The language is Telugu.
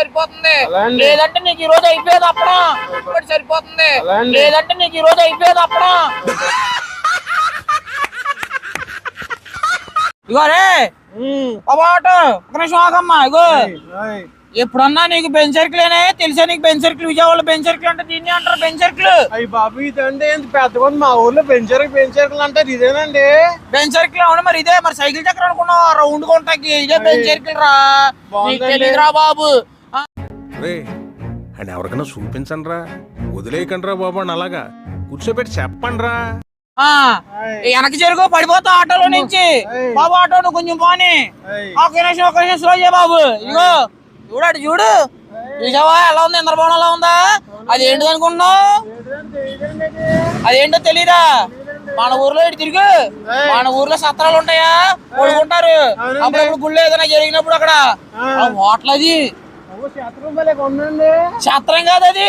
సరిపోతుంది లేదంటే నీకు ఈ రోజు అయిపోయేది అప్పుడు ఇప్పటి సరిపోతుంది లేదంటే నీకు ఈ రోజు అయిపోయేది అప్పుడు ఇగో రే ఆటో ఒక నిమిషం ఆగమ్మా ఇగో ఎప్పుడన్నా నీకు బెంచ్ సర్కిల్ తెలుసా నీకు బెంచ్ సర్కిల్ విజయవాడలో బెంచ్ సర్కిల్ అంటే దీన్ని అంటారు బెంచ్ సర్కిల్ అయ్యి బాబు ఇదంటే పెద్ద మా ఊర్లో బెంచ్ సర్కిల్ అంటారు ఇదేనండి బెంచ్ సర్కిల్ అవును మరి ఇదే మరి సైకిల్ చక్రం అనుకున్నావు రౌండ్ కొంటాకి ఇదే బెంచ్ సర్కిల్ రా నీకు తెలీదురా బాబు అని ఎవరికైనా చూపించండి రా వదిలేయకండి రా బాబు అని అలాగా కూర్చోబెట్టి చెప్పండి రా వెనక్కి జరుగు పడిపోతా ఆటోలో నుంచి బాబు ఆటో నువ్వు కొంచెం పోనీ ఒక నిమిషం స్లో చేయ బాబు ఇగో చూడాడు చూడు చూసావా ఎలా ఉంది ఇంద్రభవనం ఎలా ఉందా అది ఏంటిది అనుకుంటున్నావు అదేంటో తెలీదా మన ఊర్లో ఇటు తిరుగు మన ఊర్లో సత్రాలు ఉంటాయా కొడుకుంటారు అప్పుడప్పుడు గుళ్ళు ఏదైనా జరిగినప్పుడు అక్కడ హోటల్ అది క్షేత్రం సత్రం కాదు అది